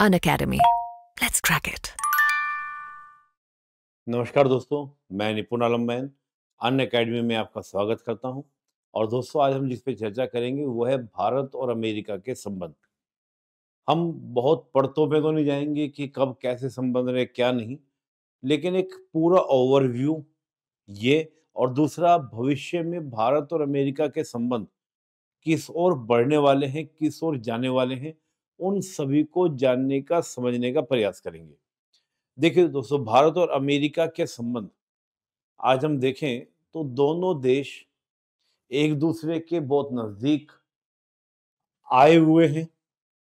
Unacademy. Let's crack it. नमस्कार दोस्तों, मैं निपुण आलम मैन अन अकेडमी में आपका स्वागत करता हूं। और दोस्तों, आज हम जिस पे चर्चा करेंगे वो है भारत और अमेरिका के संबंध। हम बहुत परतों पे तो नहीं जाएंगे कि कब कैसे संबंध रहे क्या नहीं, लेकिन एक पूरा ओवरव्यू ये, और दूसरा भविष्य में भारत और अमेरिका के संबंध किस ओर बढ़ने वाले हैं, किस ओर जाने वाले हैं, उन सभी को जानने का समझने का प्रयास करेंगे। देखिए दोस्तों, भारत और अमेरिका के संबंध आज हम देखें तो दोनों देश एक दूसरे के बहुत नजदीक आए हुए हैं।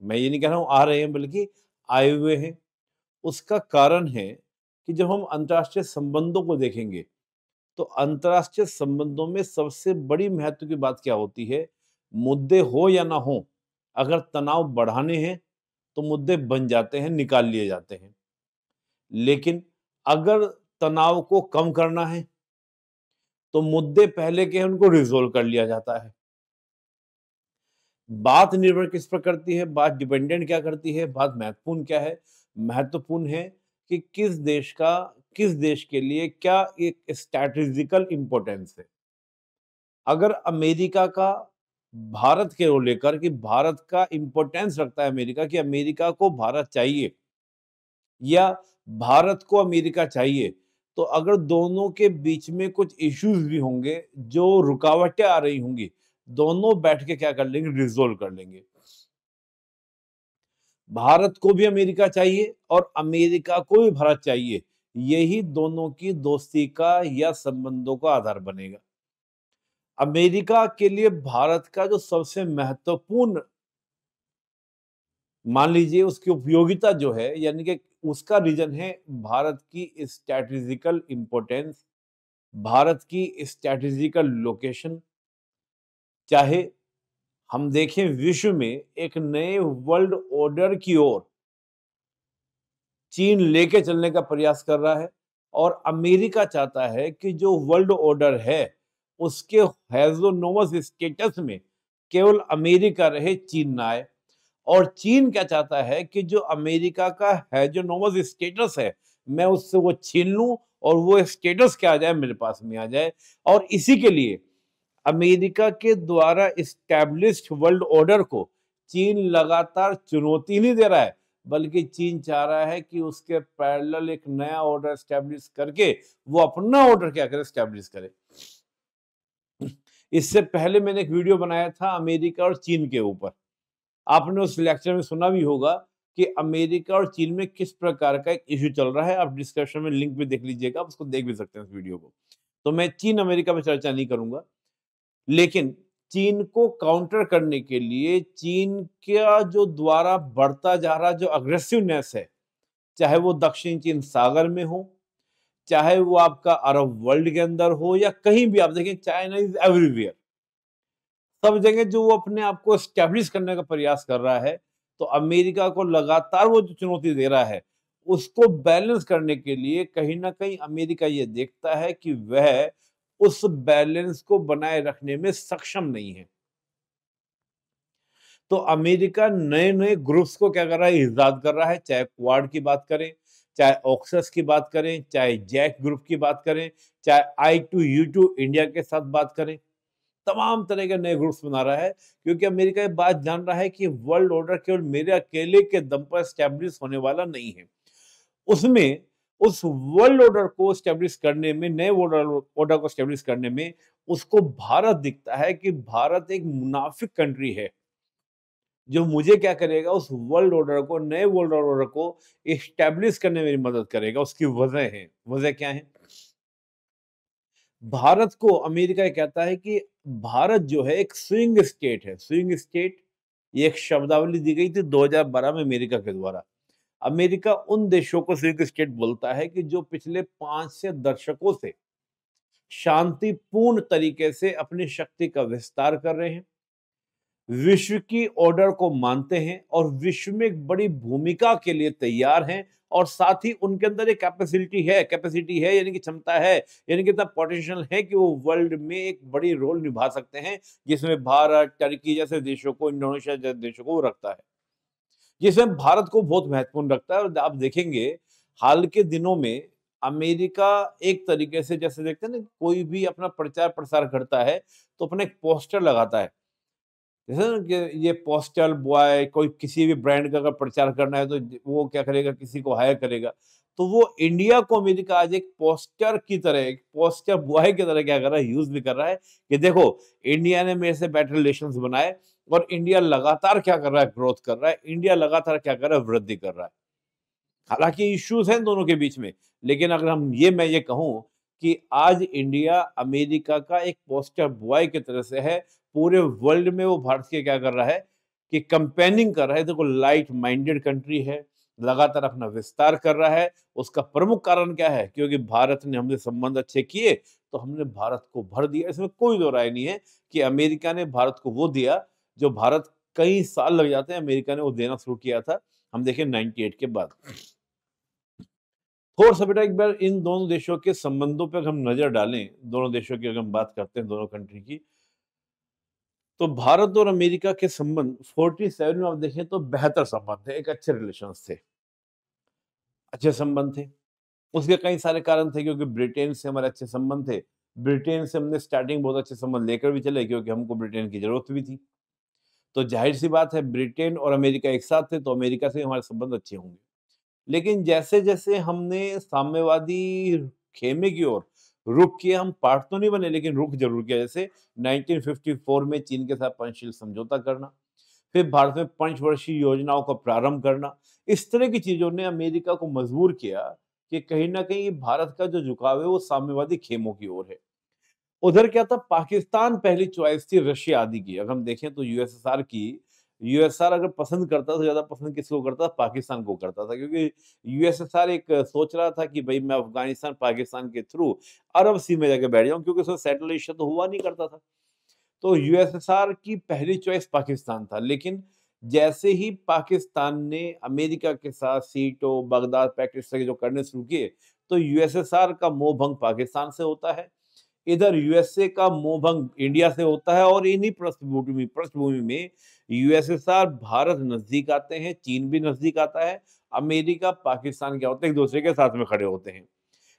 मैं ये नहीं कह रहा हूं आ रहे हैं, बल्कि आए हुए हैं। उसका कारण है कि जब हम अंतर्राष्ट्रीय संबंधों को देखेंगे तो अंतर्राष्ट्रीय संबंधों में सबसे बड़ी महत्व की बात क्या होती है। मुद्दे हो या ना हो, अगर तनाव बढ़ाने हैं तो मुद्दे बन जाते हैं, निकाल लिए जाते हैं। लेकिन अगर तनाव को कम करना है तो मुद्दे पहले के हैं, उनको रिजोल्व कर लिया जाता है। बात निर्भर किस पर करती है, बात डिपेंडेंट क्या करती है, बात महत्वपूर्ण क्या है। महत्वपूर्ण है कि किस देश के लिए क्या एक स्ट्रैटेजिकल इंपॉर्टेंस है। अगर अमेरिका का भारत के को लेकर कि भारत का इंपॉर्टेंस रखता है अमेरिका, कि अमेरिका को भारत चाहिए या भारत को अमेरिका चाहिए, तो अगर दोनों के बीच में कुछ इश्यूज भी होंगे, जो रुकावटें आ रही होंगी, दोनों बैठ के क्या कर लेंगे, रिजोल्व कर लेंगे। भारत को भी अमेरिका चाहिए और अमेरिका को भी भारत चाहिए। यही दोनों की दोस्ती का या संबंधों का आधार बनेगा। अमेरिका के लिए भारत का जो सबसे महत्वपूर्ण, मान लीजिए उसकी उपयोगिता जो है, यानी कि उसका रीजन है भारत की स्ट्रैटेजिकल इंपॉर्टेंस, भारत की स्ट्रैटेजिकल लोकेशन। चाहे हम देखें विश्व में एक नए वर्ल्ड ऑर्डर की ओर चीन लेके चलने का प्रयास कर रहा है, और अमेरिका चाहता है कि जो वर्ल्ड ऑर्डर है उसके हेजोनोमस स्टेटस में केवल अमेरिका रहे, चीन ना आए। और चीन क्या चाहता है कि जो अमेरिका का हेजोनोमस स्टेटस है, मैं उससे वो छीन लूं और वो स्टेटस क्या आ जाए, मेरे पास में आ जाए। और इसी के लिए अमेरिका के द्वारा इस्टेब्लिश्ड वर्ल्ड ऑर्डर को चीन लगातार चुनौती नहीं दे रहा है, बल्कि चीन चाह रहा है कि उसके पैरेलल एक नया ऑर्डर एस्टेब्लिश करके वो अपना ऑर्डर क्या करे, एस्टेब्लिश करे। इससे पहले मैंने एक वीडियो बनाया था अमेरिका और चीन के ऊपर। आपने उस लेक्चर में सुना भी होगा कि अमेरिका और चीन में किस प्रकार का एक इश्यू चल रहा है। आप डिस्क्रिप्शन में लिंक भी देख लीजिएगा, आप उसको देख भी सकते हैं उस वीडियो को। तो मैं चीन अमेरिका पे चर्चा नहीं करूंगा, लेकिन चीन को काउंटर करने के लिए चीन का जो द्वारा बढ़ता जा रहा जो अग्रेसिवनेस है, चाहे वो दक्षिण चीन सागर में हो, चाहे वो आपका अरब वर्ल्ड के अंदर हो, या कहीं भी आप देखें, चाइना इज एवरीवेयर। सब जगह जो वो अपने आप को एस्टेब्लिश करने का प्रयास कर रहा है, तो अमेरिका को लगातार वो जो चुनौती दे रहा है, उसको बैलेंस करने के लिए कहीं ना कहीं अमेरिका ये देखता है कि वह उस बैलेंस को बनाए रखने में सक्षम नहीं है। तो अमेरिका नए नए ग्रुप्स को क्या कर रहा है, इजाद कर रहा है। चाहे क्वाड की बात करें, चाहे ऑक्सस की बात करें, चाहे जैक ग्रुप की बात करें, चाहे I2U2 इंडिया के साथ बात करें, तमाम तरह के नए ग्रुप्स बना रहा है। क्योंकि अमेरिका ये बात जान रहा है कि वर्ल्ड ऑर्डर केवल मेरे अकेले के दम पर स्टैब्लिश होने वाला नहीं है। उसमें उस वर्ल्ड ऑर्डर को स्टैब्लिश करने में, नए वर्ल्ड ऑर्डर को स्टैब्लिश करने में उसको भारत दिखता है कि भारत एक मुनाफिक कंट्री है, जो मुझे क्या करेगा, उस वर्ल्ड ऑर्डर को, नए वर्ल्ड ऑर्डर को एस्टैब्लिश करने में मेरी मदद करेगा। उसकी वजह है, वजह क्या है? भारत को अमेरिका ये कहता है कि भारत जो है एक स्विंग स्टेट है। स्विंग स्टेट, ये एक शब्दावली दी गई थी 2012 में अमेरिका के द्वारा। अमेरिका उन देशों को स्विंग स्टेट बोलता है कि जो पिछले 5 से दशकों से शांतिपूर्ण तरीके से अपनी शक्ति का विस्तार कर रहे हैं, विश्व की ऑर्डर को मानते हैं और विश्व में एक बड़ी भूमिका के लिए तैयार हैं, और साथ ही उनके अंदर एक कैपेसिटी है, यानी कि क्षमता है, यानी कि इतना पोटेंशियल है कि वो वर्ल्ड में एक बड़ी रोल निभा सकते हैं, जिसमें भारत, टर्की जैसे देशों को, इंडोनेशिया जैसे देशों को वो रखता है। जिसमें भारत को बहुत महत्वपूर्ण रखता है। और आप देखेंगे हाल के दिनों में अमेरिका एक तरीके से जैसे देखते हैं ना, कोई भी अपना प्रचार प्रसार करता है तो अपना एक पोस्टर लगाता है। जैसे ना कि ये पोस्टर बॉय कोई किसी भी ब्रांड का अगर प्रचार करना है तो वो क्या करेगा, किसी को हायर करेगा। तो वो इंडिया को अमेरिका आज एक पोस्टर की तरह, एक पोस्टर बॉय की तरह क्या कर रहा है, यूज़ भी कर रहा है कि देखो इंडिया ने मेरे से बेटर रिलेशंस बनाए और इंडिया लगातार क्या कर रहा है, ग्रोथ कर रहा है। इंडिया लगातार क्या कर रहा है, वृद्धि कर रहा है। हालाँकि इश्यूज़ हैं दोनों के बीच में, लेकिन अगर मैं ये कहूँ कि आज इंडिया अमेरिका का एक पोस्टर बॉय की तरह से है, पूरे वर्ल्ड में वो भारत के क्या कर रहा है कि कैम्पेनिंग कर रहा है। देखो लाइट माइंडेड कंट्री है, लगातार अपना विस्तार कर रहा है। उसका प्रमुख कारण क्या है? क्योंकि भारत ने हमसे संबंध अच्छे किए, तो हमने भारत को भर दिया। इसमें कोई दो राय नहीं है कि अमेरिका ने भारत को वो दिया, जो भारत कई साल लग जाते हैं, अमेरिका ने वो देना शुरू किया था। हम देखें 98 के बाद। थोड़ा-सा बेटा एक बार इन दोनों देशों के संबंधों पे अगर हम नज़र डालें, दोनों देशों की अगर हम बात करते हैं, दोनों कंट्री की, तो भारत और अमेरिका के संबंध 47 में आप देखें तो बेहतर संबंध थे, एक अच्छे रिलेशंस थे, अच्छे संबंध थे। उसके कई सारे कारण थे क्योंकि ब्रिटेन से हमारे अच्छे संबंध थे। ब्रिटेन से हमने स्टार्टिंग बहुत अच्छे संबंध लेकर भी चले क्योंकि हमको ब्रिटेन की ज़रूरत भी थी। तो ज़ाहिर-सी बात है ब्रिटेन और अमेरिका एक साथ थे, तो अमेरिका से हमारे संबंध अच्छे होंगे। लेकिन जैसे-जैसे हमने साम्यवादी खेमे की ओर रुख किया, हम पार्ट तो नहीं बने लेकिन रुख ज़रूर किया। जैसे 1954 में चीन के साथ पंचशील समझौता करना, फिर भारत में पंचवर्षीय योजनाओं का प्रारंभ करना। इस तरह की चीज़ों ने अमेरिका को मजबूर किया कि कहीं न कहीं भारत का जो झुकाव है वो साम्यवादी खेमों की ओर है। उधर क्या था, पाकिस्तान पहली चॉइस थी रशिया आदि की। अगर हम देखें तो यूएसएसआर अगर पसंद करता तो ज़्यादा पसंद किसको करता? पाकिस्तान को करता था क्योंकि यूएसएसआर एक सोच रहा था कि भई मैं अफ़गानिस्तान, पाकिस्तान के थ्रू अरब सी में जाके बैठ जाऊँ क्योंकि उसमें सेटलेशन तो हुआ नहीं करता था। तो यूएसएसआर की पहली चॉइस पाकिस्तान था, लेकिन जैसे ही पाकिस्तान ने अमेरिका के साथ सीटों, बगदाद पैक्ट इस तरह के जो करने शुरू किए, तो यूएसएसआर का मोह-भंग पाकिस्तान से होता है। इधर यूएसए का मोह-भंग इंडिया से होता है और इन्हीं पृष्ठभूमि पृष्ठभूमि में यूएसएसआर भारत नज़दीक आते हैं, चीन भी नज़दीक आता है, अमेरिका, पाकिस्तान क्या होते हैं, एक-दूसरे के साथ में खड़े होते हैं।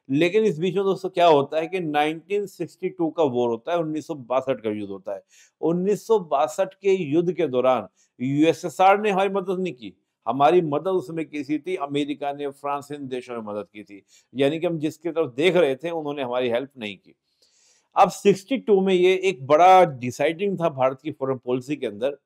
लेकिन इस बीच में दोस्तों क्या होता है कि 1962 का वॉर होता है, 1962 का युद्ध होता है। 1962 के युद्ध के दौरान यूएसएसआर ने हमारी मदद नहीं की। हमारी मदद उस समय किसी थी, अमेरिका ने, फ्रांस इन देशों ने मदद की थी। यानी कि हम जिसकी तरफ देख रहे थे, उन्होंने हमारी हेल्प नहीं की। अब 62 में ये एक बड़ा डिसाइडिंग था भारत की फॉरेन पॉलिसी के अंदर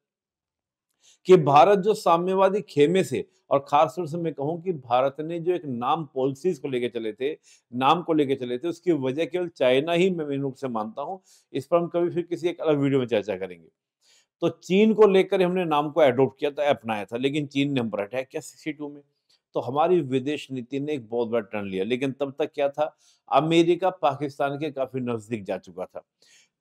कि भारत जो साम्यवादी खेमे से, और खास तौर से मैं कहूँ कि भारत ने जो एक नाम पॉलिसीज़ को लेके चले थे, नाम को लेके चले थे, उसकी वजह केवल चाइना ही मैं मेन रूप से मानता हूँ। इस पर हम कभी फिर किसी एक अलग वीडियो में चर्चा करेंगे। तो चीन को लेकर हमने नाम को एडॉप्ट किया था, अपनाया था, लेकिन चीन ने हम पर अटैक किया 62 में। तो हमारी विदेश नीति ने एक बहुत बड़ा टर्न लिया, लेकिन तब तक क्या था, अमेरिका पाकिस्तान के काफ़ी नज़दीक जा चुका था।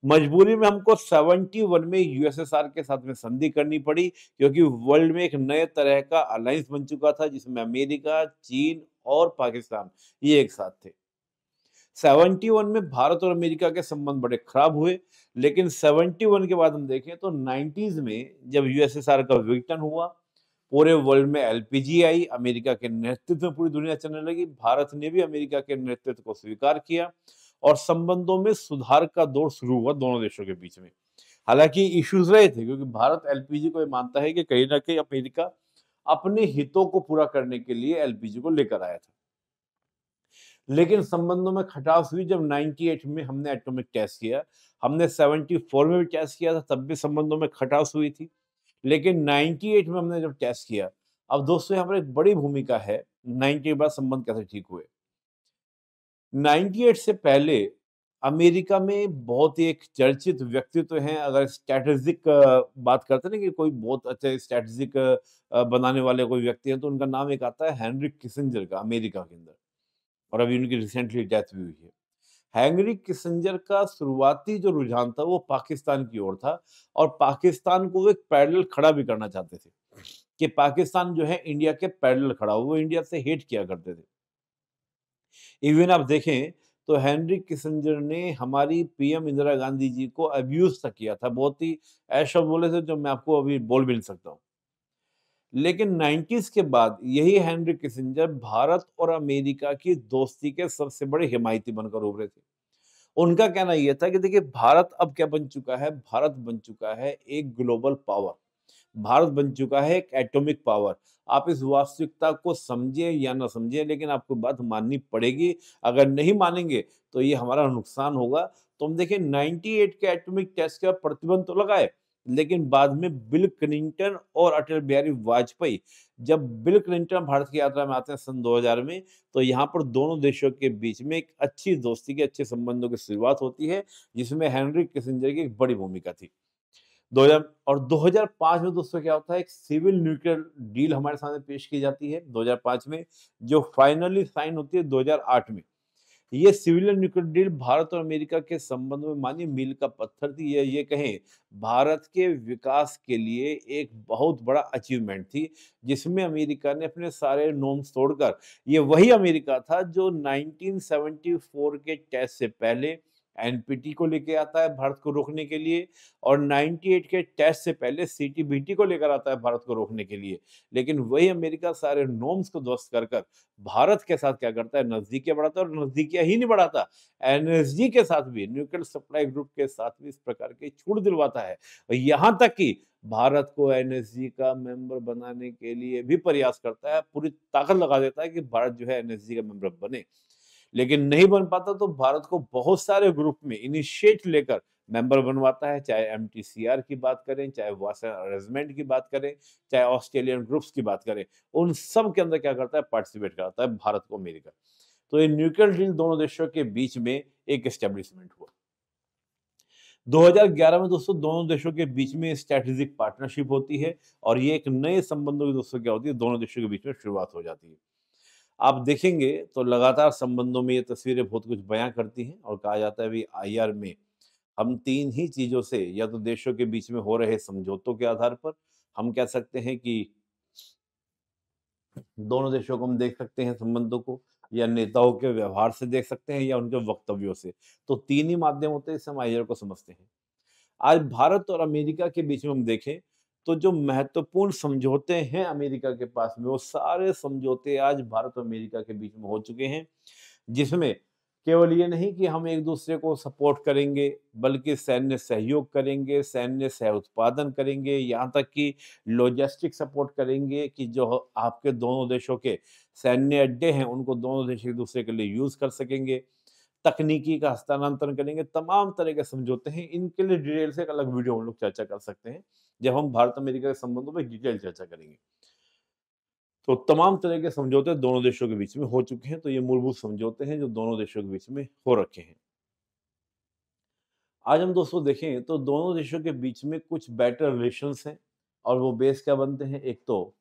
मजबूरी में हमको 71 में यूएसएसआर के साथ में संधि करनी पड़ी क्योंकि वर्ल्ड में एक नए तरह का अलायंस बन चुका था जिसमें अमेरिका, चीन और पाकिस्तान ये एक साथ थे। 71 में भारत और अमेरिका के संबंध बड़े खराब हुए, लेकिन 71 के बाद हम देखें तो 90s में जब यूएसएसआर का विघटन हुआ, पूरे वर्ल्ड में एलपीजी आई, अमेरिका के नेतृत्व में पूरी दुनिया चलने लगी, भारत ने भी अमेरिका के नेतृत्व को स्वीकार किया और संबंधों में सुधार का दौर शुरू हुआ दोनों देशों के बीच में। हालाँकि इश्यूज़ रहे थे क्योंकि भारत एलपीजी को ये मानता है कि कहीं न कहीं अमेरिका अपने हितों को पूरा करने के लिए एलपीजी को लेकर आया था। लेकिन संबंधों में खटास हुई जब 98 में हमने एटॉमिक टेस्ट किया। हमने 74 में भी टेस्ट किया था, तब भी संबंधों में खटास हुई थी। लेकिन 98 में हमने जब टेस्ट किया, अब दोस्तों यहाँ पर एक बड़ी भूमिका है, 98 के बाद संबंध कैसे ठीक हुए। 98 से पहले अमेरिका में बहुत ही एक चर्चित व्यक्तित्व हैं, अगर स्ट्रैटेजिक बात करते हैं ना कि कोई बहुत अच्छे स्ट्रैटेजिक बनाने वाले कोई व्यक्ति हैं, तो उनका नाम एक आता है हेनरी किसिंजर का, अमेरिका के अंदर, और अभी उनकी रिसेंटली डेथ भी हुई है। हेनरी किसिंजर का शुरुआती जो रुझान था वो पाकिस्तान की ओर था और पाकिस्तान को वो एक पैरेलल खड़ा भी करना चाहते थे कि पाकिस्तान जो है इंडिया के पैरेलल खड़ा हो, वो इंडिया से हेट किया करते थे। इवन आप देखें तो हेनरी किसिंजर ने हमारी पीएम इंदिरा गांधी जी को अब्यूज़ तक किया था, बहुत ही ऐसे शब्द बोले थे जो मैं आपको अभी बोल भी नहीं सकता हूँ। लेकिन 90s के बाद यही हेनरी किसिंजर भारत और अमेरिका की दोस्ती के सबसे बड़े हिमायती बनकर उभरे थे। उनका कहना ये था कि देखिए भारत अब क्या बन चुका है, भारत बन चुका है एक ग्लोबल पावर। भारत बन चुका है एक एटॉमिक पावर। आप इस वास्तविकता को समझें या ना समझें, लेकिन आपको बात माननी पड़ेगी। अगर नहीं मानेंगे तो ये हमारा नुकसान होगा। तो हम देखिए 98 के एटॉमिक टेस्ट का प्रतिबंध तो लगाए, लेकिन बाद में बिल क्लिंटन और अटल बिहारी वाजपेयी, जब बिल क्लिंटन भारत की यात्रा में आते हैं सन 2000 में, तो यहाँ पर दोनों देशों के बीच में एक अच्छी दोस्ती के अच्छे संबंधों की शुरुआत होती है, जिसमें हेनरी किसिंजर की एक बड़ी भूमिका थी। 2000 और 2005 में दोस्तों क्या होता है, एक सिविल न्यूक्लियर डील हमारे सामने पेश की जाती है 2005 में, जो फाइनली साइन होती है 2008 में। ये सिविलियन न्यूक्लियर डील भारत और अमेरिका के संबंध में मानिए मील का पत्थर थी, या ये कहें भारत के विकास के लिए एक बहुत बड़ा अचीवमेंट थी, जिसमें अमेरिका ने अपने सारे नॉर्म्स तोड़कर, ये वही अमेरिका था जो 1974 के टेस्ट से पहले एनपीटी को लेके आता है भारत को रोकने के लिए, और 98 के टेस्ट से पहले सीटीबीटी को लेकर आता है भारत को रोकने के लिए। लेकिन वही अमेरिका सारे नॉर्म्स को ध्वस्त कर कर भारत के साथ क्या करता है, नज़दीकियाँ बढ़ाता है, और नज़दीकियाँ ही नहीं बढ़ाता, एनएसजी के साथ भी, न्यूक्लियर सप्लाई ग्रुप के साथ भी इस प्रकार की छूट दिलवाता है। और यहाँ तक कि भारत को एनएसजी का मेंबर बनाने के लिए भी प्रयास करता है, पूरी ताकत लगा देता है कि भारत जो है एनएसजी का मेंबर बने। लेकिन नहीं बन पाता तो भारत को बहुत सारे ग्रुप में इनिशिएट लेकर मेंबर बनवाता है, चाहे एमटीसीआर की बात करें, चाहे वासा अरेंजमेंट की बात करें, चाहे ऑस्ट्रेलियन ग्रुप्स की बात करें, उन सब के अंदर क्या करता है, पार्टिसिपेट कराता है भारत को अमेरिका। तो ये न्यूक्लियर डील दोनों देशों के बीच में एक एस्टेब्लिशमेंट हुआ। 2011 में दोस्तों दोनों देशों के बीच में स्ट्रेटेजिक पार्टनरशिप होती है, और ये एक नए संबंधों की दोस्तों क्या होती है, दोनों देशों के बीच में शुरुआत हो जाती है। आप देखेंगे तो लगातार संबंधों में ये तस्वीरें बहुत कुछ बयां करती हैं, और कहा जाता है भी आईआर में हम 3 ही चीज़ों से, या तो देशों के बीच में हो रहे समझौतों के आधार पर, हम कह सकते हैं कि दोनों देशों को हम देख सकते हैं संबंधों को, या नेताओं के व्यवहार से देख सकते हैं, या उनके वक्तव्यों से। तो 3 ही माध्यम होते हैं, इससे हम आईआर को समझते हैं। आज भारत और अमेरिका के बीच में हम देखें, तो जो महत्वपूर्ण समझौते हैं अमेरिका के पास में, वो सारे समझौते आज भारत और अमेरिका के बीच में हो चुके हैं। जिसमें केवल ये नहीं कि हम एक-दूसरे को सपोर्ट करेंगे, बल्कि सैन्य सहयोग करेंगे, सैन्य सह-उत्पादन करेंगे, यहाँ तक कि लॉजिस्टिक सपोर्ट करेंगे कि जो आपके दोनों देशों के सैन्य अड्डे हैं, उनको दोनों देश एक-दूसरे के लिए यूज़ कर सकेंगे। तकनीकी का हस्तांतरण करेंगे, तमाम तरह के समझौते हैं। इनके लिए डिटेल से एक अलग वीडियो हम लोग चर्चा कर सकते हैं, जब हम भारत-अमेरिका के संबंधों पे डिटेल चर्चा करेंगे। तो तमाम तरह के समझौते दोनों देशों के बीच में हो चुके हैं, तो ये मूलभूत समझौते हैं जो दोनों देशों के बीच में हो रखे हैं। आज हम दोस्तों देखें तो दोनों देशों के बीच में कुछ बेटर रिलेशंस हैं, और वो बेस क्या बनते हैं, एक तो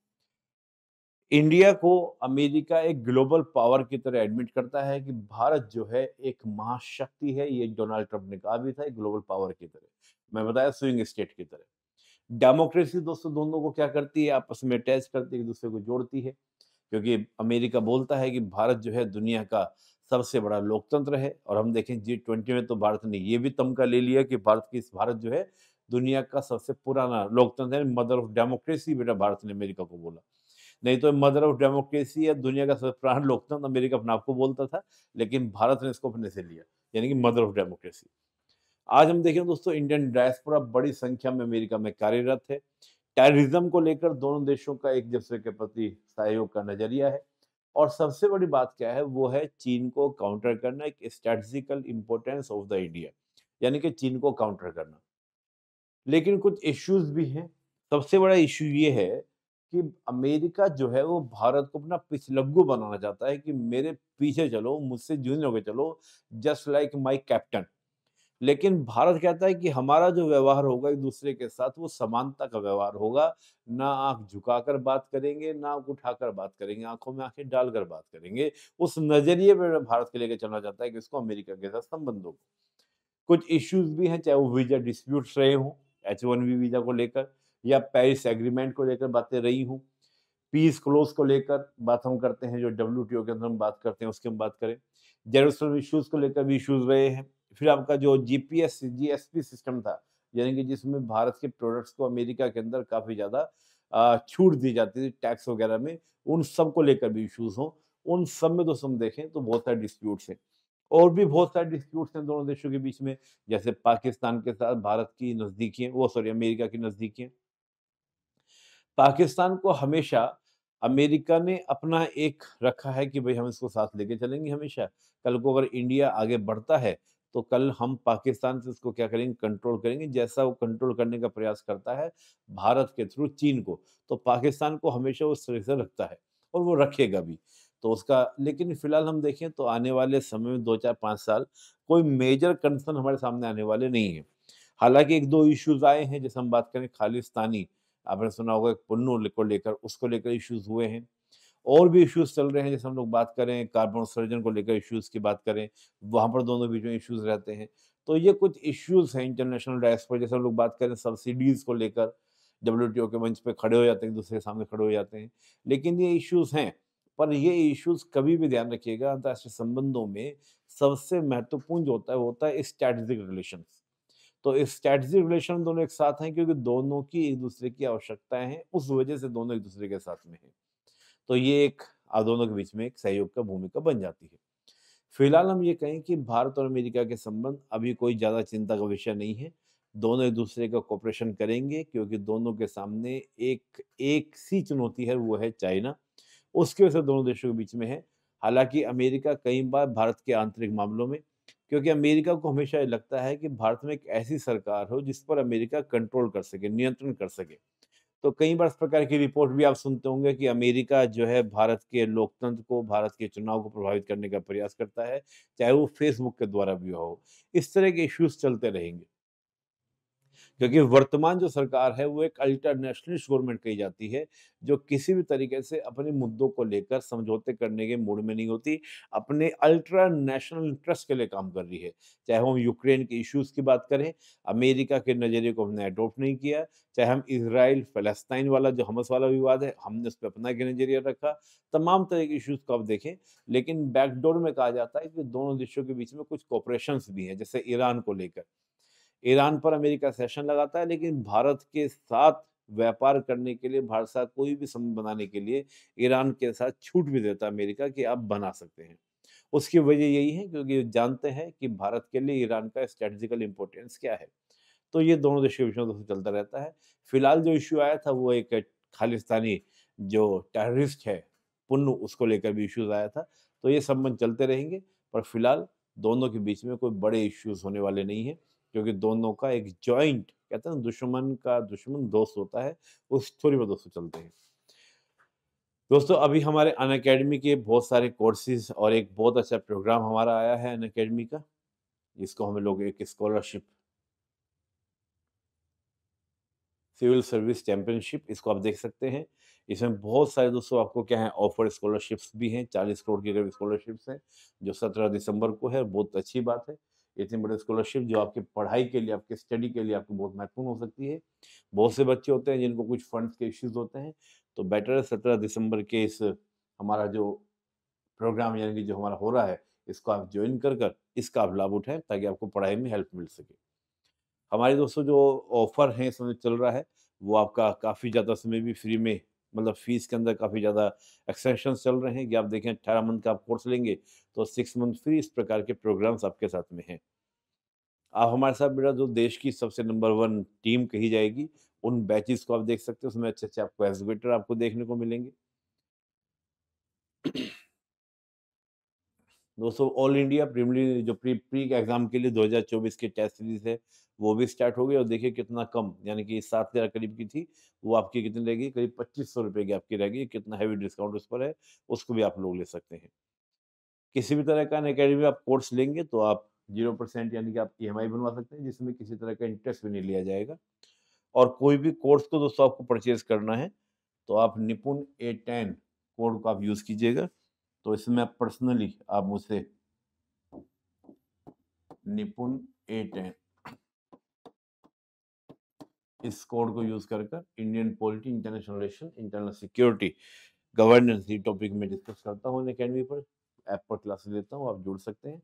इंडिया को अमेरिका एक ग्लोबल पावर की तरह एडमिट करता है कि भारत जो है एक महाशक्ति है, ये डोनाल्ड ट्रंप ने कहा भी था, एक ग्लोबल पावर की तरह। मैं बताया स्विंग स्टेट की तरह। डेमोक्रेसी दोस्तों दोनों को क्या करती है, आपस में अटैच करती है, एक दूसरे को जोड़ती है। क्योंकि अमेरिका बोलता है कि भारत जो है दुनिया का सबसे बड़ा लोकतंत्र है, और हम देखें G20 में तो भारत ने ये भी तमगा ले लिया कि भारत जो है दुनिया का सबसे पुराना लोकतंत्र है, मदर ऑफ डेमोक्रेसी बेटा भारत ने अमेरिका को बोला। नहीं तो मदर ऑफ डेमोक्रेसी या दुनिया का सबसे पुराना लोकतंत्र अमेरिका अपने आप को बोलता था, लेकिन भारत ने इसको अपने से लिया, यानी कि मदर ऑफ डेमोक्रेसी। आज हम देखें दोस्तों इंडियन डायस्पोरा बड़ी संख्या में अमेरिका में कार्यरत है। टेररिज्म को लेकर दोनों देशों का एक दूसरे के प्रति सहयोग का नजरिया है, और सबसे बड़ी बात क्या है, वो है चीन को काउंटर करना, एक strategical importance of the India, यानी कि चीन को काउंटर करना। लेकिन कुछ इश्यूज भी हैं। सबसे बड़ा इश्यू ये है कि अमेरिका जो है वो भारत को अपना पिछलग्गू बनाना चाहता है कि मेरे पीछे चलो, मुझसे जूनियर होके चलो, जस्ट लाइक माय कैप्टन। लेकिन भारत कहता है कि हमारा जो व्यवहार होगा एक-दूसरे के साथ वो समानता का व्यवहार होगा, ना आँख झुकाकर बात करेंगे, ना आँख उठाकर बात करेंगे, आँखों में आँखें डालकर बात करेंगे। उस नज़रिए में भारत को लेके चलना चाहता है किसको, अमेरिका के साथ संबंधों को। कुछ इश्यूज़ भी हैं, चाहे वो वीज़ा डिस्प्यूट्स रहे हों, H-1B वीज़ा को लेकर, या पेरिस एग्रीमेंट को लेकर बातें रही हों, पीस क्लोज़ को लेकर बात हम करते हैं, जो डब्ल्यूटीओ के अंदर हम बात करते हैं, उसकी हम बात करें। जेरूसलम इश्यूज़ को लेकर भी इश्यूज़ रहे हैं। फिर आपका जो जीपीएस, जीएसपी सिस्टम था, यानी कि जिसमें भारत के प्रोडक्ट्स को अमेरिका के अंदर काफ़ी ज़्यादा छूट दी जाती थी टैक्स वगैरह में, उन सब को लेकर भी इश्यूज़ हों, उन सब में दोस्तों हम देखें तो बहुत सारे डिस्प्यूट्स हैं। और भी बहुत सारे डिस्प्यूट्स हैं दोनों देशों के बीच में, जैसे पाकिस्तान के साथ भारत की नज़दीकियाँ वो सॉरी अमेरिका की नज़दीकियाँ। पाकिस्तान को हमेशा अमेरिका ने अपना एक रखा है कि भई हम इसको साथ लेके चलेंगे हमेशा। कल को अगर इंडिया आगे बढ़ता है, तो कल हम पाकिस्तान से उसको क्या करेंगे कंट्रोल करेंगे, जैसा वो कंट्रोल करने का प्रयास करता है भारत के थ्रू चीन को। तो पाकिस्तान को हमेशा उस तरह से रखता है और वो रखेगा भी। तो उसका लेकिन फिलहाल हम देखें तो आने वाले समय में 2, 4, 5 साल कोई मेजर कंसर्न हमारे सामने आने वाले नहीं हैं। हालाँकि 1-2 इश्यूज़ आए हैं, जैसे हम बात करें खालिस्तानी, आपने सुना होगा पन्नू को लेकर उसको लेकर इश्यूज़ हुए हैं। और भी इश्यूज़ चल रहे हैं, जैसे हम लोग बात करें कार्बन उत्सर्जन को लेकर इश्यूज़ की बात करें, वहाँ पर दोनों बीच में इश्यूज़ रहते हैं। तो ये कुछ इश्यूज़ हैं इंटरनेशनल डेस्क पर, जैसे हम लोग बात करें सब्सिडीज़ को लेकर, डब्ल्यूटीओ के मंच पे खड़े हो जाते हैं, एक-दूसरे के सामने खड़े हो जाते हैं। लेकिन ये इश्यूज़ हैं, पर ये इश्यूज़ कभी भी ध्यान रखिएगा अंतर्राष्ट्रीय संबंधों में सबसे महत्वपूर्ण जो होता है, वो होता है स्ट्रैटेजिक रिलेशंस। तो स्ट्रैटेजिक रिलेशन दोनों एक साथ हैं क्योंकि दोनों की एक-दूसरे की आवश्यकताएँ हैं, उस वजह से दोनों एक-दूसरे के साथ में हैं। तो ये एक दोनों के बीच में एक सहयोग का भूमिका बन जाती है। फिलहाल हम ये कहें कि भारत और अमेरिका के संबंध अभी कोई ज़्यादा चिंता का विषय नहीं है। दोनों एक-दूसरे का कोऑपरेशन करेंगे क्योंकि दोनों के सामने एक एक सी चुनौती है, वो है चाइना। उसकी वजह से दोनों देशों के बीच में है। हालाँकि अमेरिका कई बार भारत के आंतरिक मामलों में क्योंकि अमेरिका को हमेशा ये लगता है कि भारत में एक ऐसी सरकार हो जिस पर अमेरिका कंट्रोल कर सके, नियंत्रण कर सके। तो कई बार इस प्रकार की रिपोर्ट भी आप सुनते होंगे कि अमेरिका जो है भारत के लोकतंत्र को, भारत के चुनाव को प्रभावित करने का प्रयास करता है, चाहे वो फेसबुक के द्वारा भी हो। इस तरह के इश्यूज़ चलते रहेंगे। क्योंकि वर्तमान जो सरकार है वो एक अल्ट्रा नेशनलिस्ट गवर्नमेंट कही जाती है, जो किसी भी तरीके से अपने मुद्दों को लेकर समझौते करने के मूड में नहीं होती, अपने अल्ट्रा नेशनल इंटरेस्ट के लिए काम कर रही है। चाहे हम यूक्रेन के इश्यूज़ की बात करें, अमेरिका के नज़रिए को हमने अडॉप्ट नहीं किया, चाहे हम इज़राइल फ़लस्तीन वाला जो हमास वाला विवाद है, हमने उस पे अपना एक नज़रिया रखा, तमाम तरह के इश्यूज़ को आप देखें, लेकिन बैकडोर में कहा जाता है कि दोनों देशों के बीच में कुछ कोऑपरेशंस भी हैं, जैसे ईरान को लेकर। ईरान पर अमेरिका सेशन लगाता है, लेकिन भारत के साथ व्यापार करने के लिए, भारत के साथ कोई भी संबंध बनाने के लिए ईरान के साथ छूट भी देता है अमेरिका कि आप बना सकते हैं। उसकी वजह यही है क्योंकि जानते हैं कि भारत के लिए ईरान का स्ट्रैटेजिकल इम्पोर्टेंस क्या है। तो ये दोनों देशों के बीच में दोस्तों चलता रहता है। फिलहाल जो इश्यू आया था वो एक खालिस्तानी जो टेररिस्ट है, पुन्नू उसको लेकर भी इश्यूज़ आया था। तो ये संबंध चलते रहेंगे, पर फिलहाल दोनों के बीच में कोई बड़े इश्यूज़ होने वाले नहीं हैं, क्योंकि दोनों का एक जॉइंट कहते हैं ना दुश्मन का दुश्मन दोस्त होता है, उस स्टोरी में दोस्तों चलते हैं। दोस्तों अभी हमारे अनअकैडमी के बहुत सारे कोर्सेज़ और एक बहुत अच्छा प्रोग्राम हमारा आया है अनअकैडमी का, जिसको हम लोग एक स्कॉलरशिप सिविल सर्विस चैंपियनशिप इसको आप देख सकते हैं। इसमें बहुत सारे दोस्तों आपको क्या है ऑफर स्कॉलरशिप्स भी हैं, 40 करोड़ की करीब स्कॉलरशिप्स हैं, जो 17 दिसंबर को है, बहुत अच्छी बात है। इतनी बड़ी स्कॉलरशिप जो आपकी पढ़ाई के लिए, आपके स्टडी के लिए आपको बहुत महत्वपूर्ण हो सकती है। बहुत से बच्चे होते हैं जिनको कुछ फंड्स के इश्यूज़ होते हैं, तो बेटर है 17 दिसंबर के इस हमारा जो प्रोग्राम यानी कि जो हमारा हो रहा है, इसको आप जॉइन कर इसका आप लाभ उठाएँ ताकि आपको पढ़ाई में हेल्प मिल सके। हमारे दोस्तों जो ऑफ़र है इस समय चल रहा है, वो आपका काफ़ी ज़्यादा समय भी फ्री में मतलब फ़ीस के अंदर काफ़ी ज़्यादा एक्सटेंशन्स चल रहे हैं कि आप देखें 18 मंथ का आप कोर्स लेंगे, तो 6 मंथ फ्री इस प्रकार के प्रोग्राम्स आपके साथ में हैं। आप हमारे साथ बेटा जो देश की सबसे नंबर 1 टीम कही जाएगी, उन बैचेज़ को आप देख सकते हो, उसमें अच्छे-अच्छे आपको एग्ज़िबिटर आपको देखने को मिलेंगे। दोस्तों ऑल इंडिया प्रीलिमिनरी जो प्री के एग्ज़ाम के लिए 2024 की टेस्ट सीरीज़ है, वो भी स्टार्ट हो गई और देखिए कितना कम यानी कि 7,000 करीब की थी, वो आपकी कितनी रहेगी करीब ₹2500 की आपकी रहेगी, कितना हेवी डिस्काउंट उस पर है, उसको भी आप लोग ले सकते हैं। किसी भी तरह का अनअकैडमी आप कोर्स लेंगे तो आप 0% यानी कि आप ईएमआई बनवा सकते हैं, जिसमें किसी तरह का इंटरेस्ट भी नहीं लिया जाएगा। और कोई भी कोर्स को दोस्तों आपको परचेज़ करना है, तो आप निपुण A10 कोड को आप यूज़ कीजिएगा, तो इसमें आप पर्सनली आप मुझसे निपुण A10 इस कोड को यूज़ कर Indian polity, international relation, internal security, governance ये टॉपिक मैं डिस्कस करता हूँ अनअकैडमी पर, ऐप पर क्लासेस लेता हूँ, आप जुड़ सकते हैं।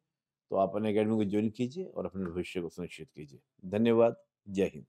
तो आप अनअकैडमी को जॉइन कीजिए और अपने भविष्य को सुनिश्चित कीजिए। धन्यवाद, जय हिंद।